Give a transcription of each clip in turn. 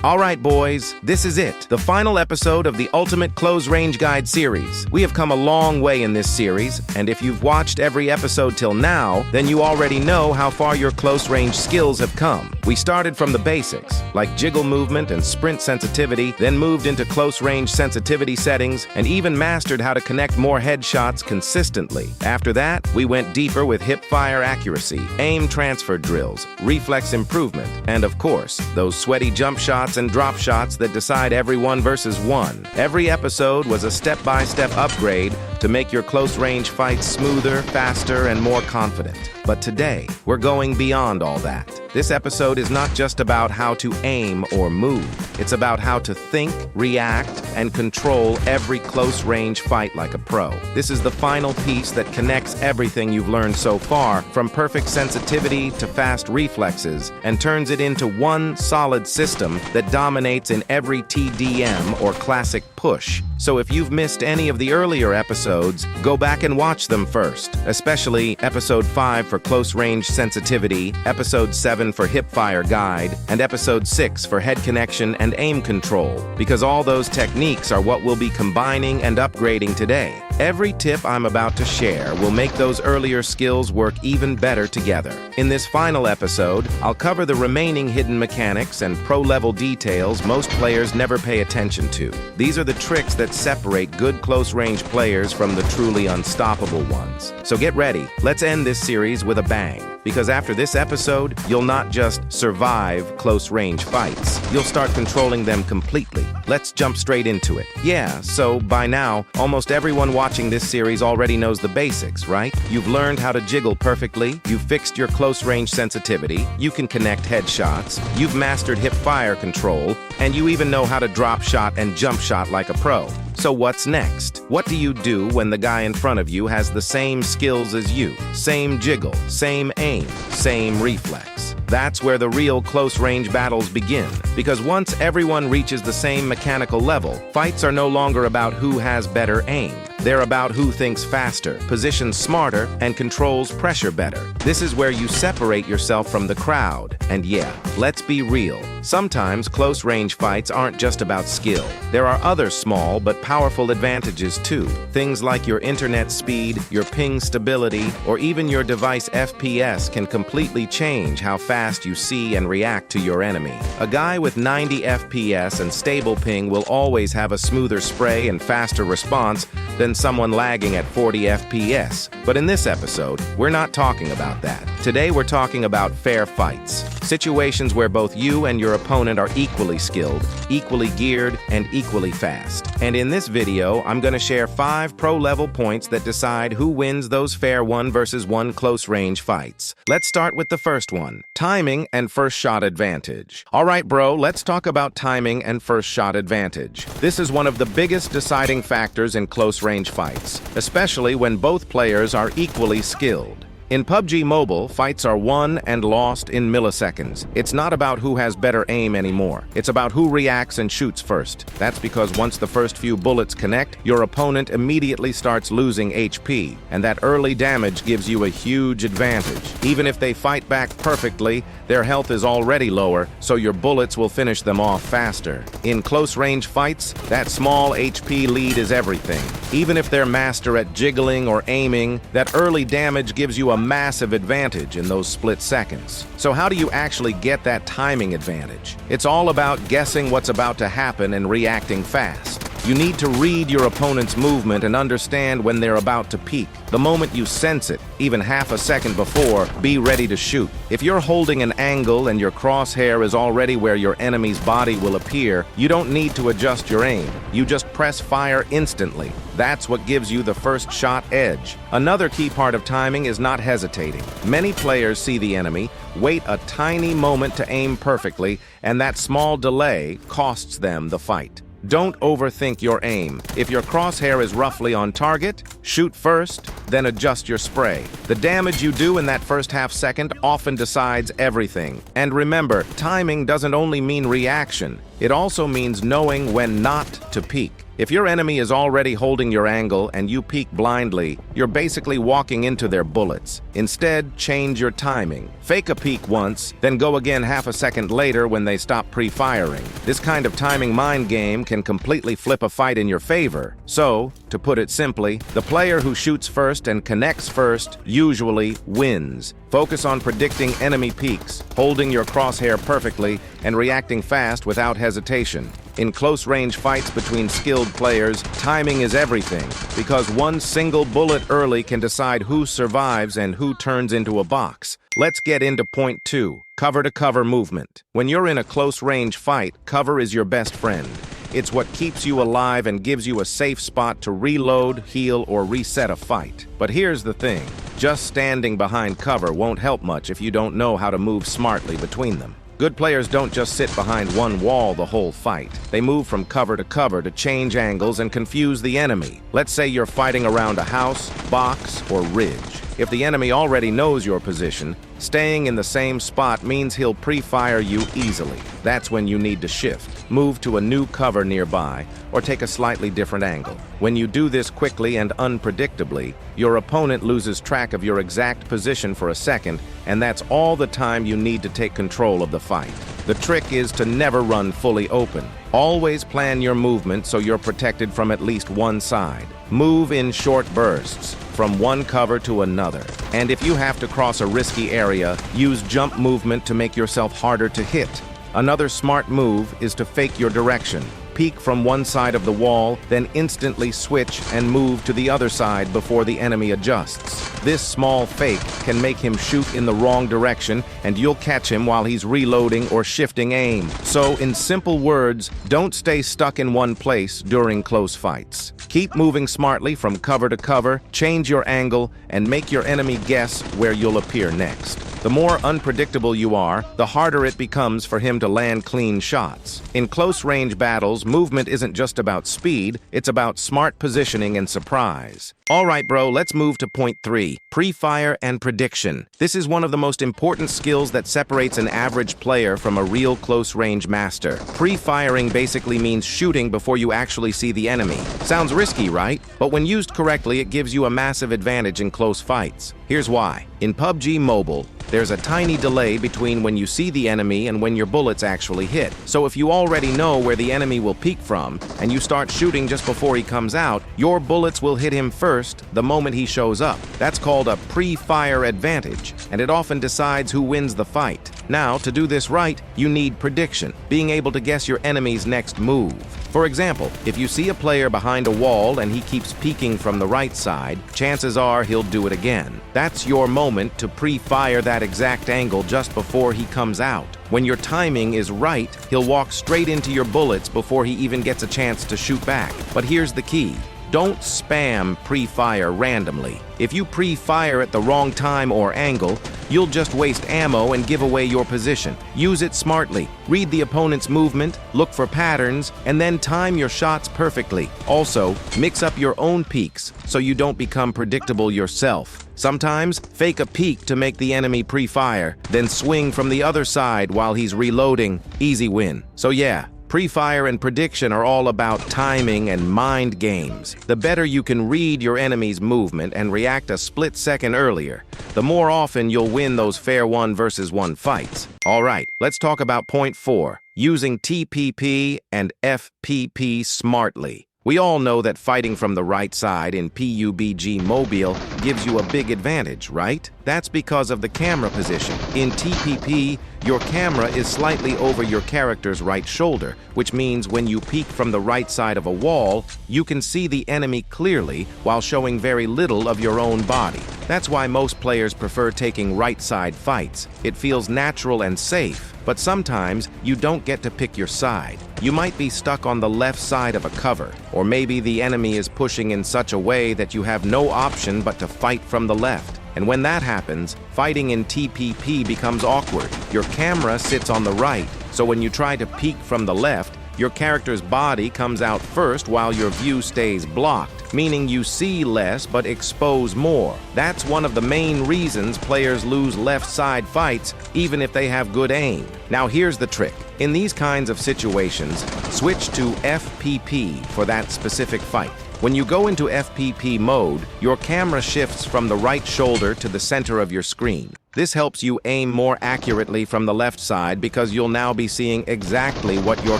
Alright boys, this is it, the final episode of the Ultimate Close Range Guide series. We have come a long way in this series, and if you've watched every episode till now, then you already know how far your close range skills have come. We started from the basics, like jiggle movement and sprint sensitivity, then moved into close range sensitivity settings, and even mastered how to connect more headshots consistently. After that, we went deeper with hip-fire accuracy, aim transfer drills, reflex improvement, and of course, those sweaty jump shots and drop shots that decide every 1 versus 1. Every episode was a step-by-step upgrade to make your close-range fights smoother, faster, and more confident. But today, we're going beyond all that. This episode is not just about how to aim or move. It's about how to think, react, and control every close-range fight like a pro. This is the final piece that connects everything you've learned so far, from perfect sensitivity to fast reflexes, and turns it into one solid system that dominates in every TDM or classic push. So if you've missed any of the earlier episodes, go back and watch them first, especially Episode 5 for close range sensitivity, Episode 7 for hip-fire guide, and Episode 6 for head connection and aim control, because all those techniques are what we'll be combining and upgrading today. Every tip I'm about to share will make those earlier skills work even better together. In this final episode, I'll cover the remaining hidden mechanics and pro-level details most players never pay attention to. These are the tricks that separate good close-range players from the truly unstoppable ones. So get ready, let's end this series with a bang. Because after this episode, you'll not just survive close-range fights, you'll start controlling them completely. Let's jump straight into it. Yeah, so by now, almost everyone watching this series already knows the basics, right? You've learned how to jiggle perfectly, you've fixed your close-range sensitivity, you can connect headshots, you've mastered hip-fire control, and you even know how to drop shot and jump shot like a pro. So what's next? What do you do when the guy in front of you has the same skills as you? Same jiggle, same aim, same reflex. That's where the real close-range battles begin. Because once everyone reaches the same mechanical level, fights are no longer about who has better aim. They're about who thinks faster, positions smarter, and controls pressure better. This is where you separate yourself from the crowd. And yeah, let's be real. Sometimes close-range fights aren't just about skill. There are other small but powerful advantages too. Things like your internet speed, your ping stability, or even your device FPS can completely change how fast you see and react to your enemy. A guy with 90 FPS and stable ping will always have a smoother spray and faster response than someone lagging at 40 FPS. But in this episode, we're not talking about that. Today we're talking about fair fights. Situations where both you and your opponent are equally skilled, equally geared, and equally fast. And in this video, I'm going to share 5 pro-level points that decide who wins those fair 1 versus 1 close-range fights. Let's start with the first one, timing and first shot advantage. Alright bro, let's talk about timing and first shot advantage. This is one of the biggest deciding factors in close-range fights, especially when both players are equally skilled. In PUBG Mobile, fights are won and lost in milliseconds. It's not about who has better aim anymore. It's about who reacts and shoots first. That's because once the first few bullets connect, your opponent immediately starts losing HP, and that early damage gives you a huge advantage. Even if they fight back perfectly, their health is already lower, so your bullets will finish them off faster. In close-range fights, that small HP lead is everything. Even if they're master at jiggling or aiming, that early damage gives you a massive advantage in those split seconds. So how do you actually get that timing advantage? It's all about guessing what's about to happen and reacting fast. You need to read your opponent's movement and understand when they're about to peak. The moment you sense it, even half a second before, be ready to shoot. If you're holding an angle and your crosshair is already where your enemy's body will appear, you don't need to adjust your aim. You just press fire instantly. That's what gives you the first shot edge. Another key part of timing is not hesitating. Many players see the enemy, wait a tiny moment to aim perfectly, and that small delay costs them the fight. Don't overthink your aim. If your crosshair is roughly on target, shoot first, then adjust your spray. The damage you do in that first half second often decides everything. And remember, timing doesn't only mean reaction. It also means knowing when not to peek. If your enemy is already holding your angle and you peek blindly, you're basically walking into their bullets. Instead, change your timing. Fake a peek once, then go again half a second later when they stop pre-firing. This kind of timing mind game can completely flip a fight in your favor. So, to put it simply, the player who shoots first and connects first usually wins. Focus on predicting enemy peeks, holding your crosshair perfectly, and reacting fast without hesitation. In close-range fights between skilled players, timing is everything, because one single bullet early can decide who survives and who turns into a box. Let's get into point 2, cover-to-cover movement. When you're in a close-range fight, cover is your best friend. It's what keeps you alive and gives you a safe spot to reload, heal, or reset a fight. But here's the thing. Just standing behind cover won't help much if you don't know how to move smartly between them. Good players don't just sit behind one wall the whole fight. They move from cover to change angles and confuse the enemy. Let's say you're fighting around a house, box, or ridge. If the enemy already knows your position, staying in the same spot means he'll pre-fire you easily. That's when you need to shift, move to a new cover nearby, or take a slightly different angle. When you do this quickly and unpredictably, your opponent loses track of your exact position for a second, and that's all the time you need to take control of the fight. The trick is to never run fully open. Always plan your movement so you're protected from at least one side. Move in short bursts, from one cover to another. And if you have to cross a risky area, use jump movement to make yourself harder to hit. Another smart move is to fake your direction. Peek from one side of the wall, then instantly switch and move to the other side before the enemy adjusts. This small fake can make him shoot in the wrong direction, and you'll catch him while he's reloading or shifting aim. So, in simple words, don't stay stuck in one place during close fights. Keep moving smartly from cover to cover, change your angle, and make your enemy guess where you'll appear next. The more unpredictable you are, the harder it becomes for him to land clean shots. In close-range battles, movement isn't just about speed, it's about smart positioning and surprise. All right, bro, let's move to point 3, pre-fire and prediction. This is one of the most important skills that separates an average player from a real close-range master. Pre-firing basically means shooting before you actually see the enemy. Sounds risky, right? But when used correctly, it gives you a massive advantage in close fights. Here's why. In PUBG Mobile, there's a tiny delay between when you see the enemy and when your bullets actually hit. So if you already know where the enemy will peek from, and you start shooting just before he comes out, your bullets will hit him first the moment he shows up. That's called a pre-fire advantage, and it often decides who wins the fight. Now, to do this right, you need prediction, being able to guess your enemy's next move. For example, if you see a player behind a wall and he keeps peeking from the right side, chances are he'll do it again. That's your moment to pre-fire that exact angle just before he comes out. When your timing is right, he'll walk straight into your bullets before he even gets a chance to shoot back. But here's the key. Don't spam pre-fire randomly. If you pre-fire at the wrong time or angle, you'll just waste ammo and give away your position. Use it smartly. Read the opponent's movement, look for patterns, and then time your shots perfectly. Also, mix up your own peeks so you don't become predictable yourself. Sometimes, fake a peek to make the enemy pre-fire, then swing from the other side while he's reloading. Easy win. So yeah, pre-fire and prediction are all about timing and mind games. The better you can read your enemy's movement and react a split second earlier, the more often you'll win those fair 1-versus-1 fights. All right, let's talk about point 4, using TPP and FPP smartly. We all know that fighting from the right side in pubgmobile gives you a big advantage, right? That's because of the camera position. In TPP, your camera is slightly over your character's right shoulder, which means when you peek from the right side of a wall, you can see the enemy clearly while showing very little of your own body. That's why most players prefer taking right side fights. It feels natural and safe, but sometimes you don't get to pick your side. You might be stuck on the left side of a cover, or maybe the enemy is pushing in such a way that you have no option but to fight from the left. And when that happens, fighting in TPP becomes awkward. Your camera sits on the right, so when you try to peek from the left, your character's body comes out first while your view stays blocked. meaning you see less but expose more. That's one of the main reasons players lose left-side fights even if they have good aim. Now here's the trick. In these kinds of situations, switch to FPP for that specific fight. When you go into FPP mode, your camera shifts from the right shoulder to the center of your screen. This helps you aim more accurately from the left side because you'll now be seeing exactly what your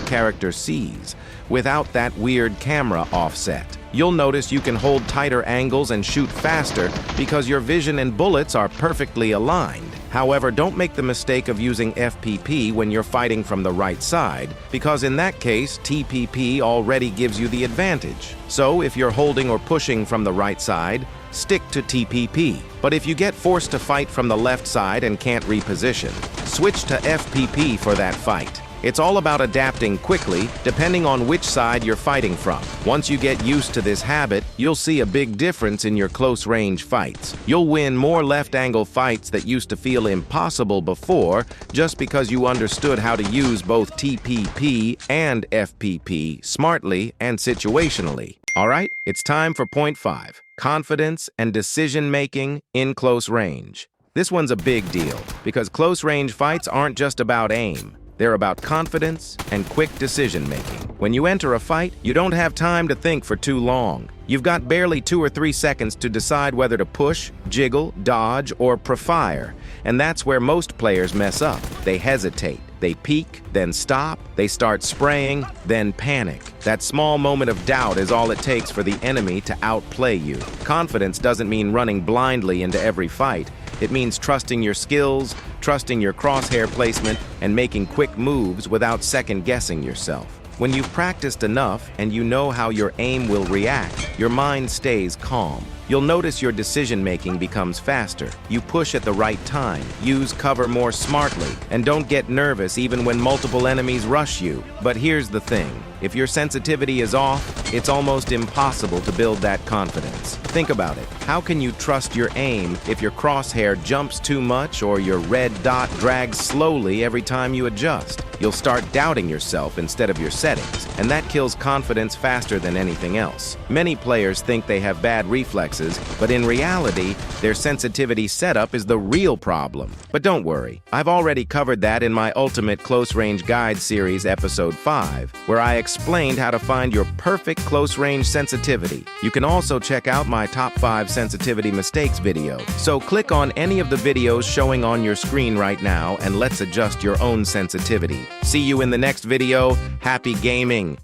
character sees, without that weird camera offset. You'll notice you can hold tighter angles and shoot faster because your vision and bullets are perfectly aligned. However, don't make the mistake of using FPP when you're fighting from the right side, because in that case, TPP already gives you the advantage. So if you're holding or pushing from the right side, stick to TPP. But if you get forced to fight from the left side and can't reposition, switch to FPP for that fight. It's all about adapting quickly, depending on which side you're fighting from. Once you get used to this habit, you'll see a big difference in your close-range fights. You'll win more left-angle fights that used to feel impossible before, just because you understood how to use both TPP and FPP smartly and situationally. All right, it's time for point 5. Confidence and decision-making in close range. This one's a big deal, because close-range fights aren't just about aim. They're about confidence and quick decision-making. When you enter a fight, you don't have time to think for too long. You've got barely 2 or 3 seconds to decide whether to push, jiggle, dodge, or pre-fire. And that's where most players mess up. They hesitate. They peek, then stop, they start spraying, then panic. That small moment of doubt is all it takes for the enemy to outplay you. Confidence doesn't mean running blindly into every fight. It means trusting your skills, trusting your crosshair placement, and making quick moves without second-guessing yourself. When you've practiced enough and you know how your aim will react, your mind stays calm. You'll notice your decision-making becomes faster. You push at the right time, use cover more smartly, and don't get nervous even when multiple enemies rush you. But here's the thing. If your sensitivity is off, it's almost impossible to build that confidence. Think about it. How can you trust your aim if your crosshair jumps too much or your red dot drags slowly every time you adjust? You'll start doubting yourself instead of your settings, and that kills confidence faster than anything else. Many players think they have bad reflexes, but in reality, their sensitivity setup is the real problem. But don't worry, I've already covered that in my Ultimate Close Range Guide series episode 5, where I explained how to find your perfect close range sensitivity. You can also check out my top 5 sensitivity mistakes video. So click on any of the videos showing on your screen right now and let's adjust your own sensitivity. See you in the next video. Happy gaming!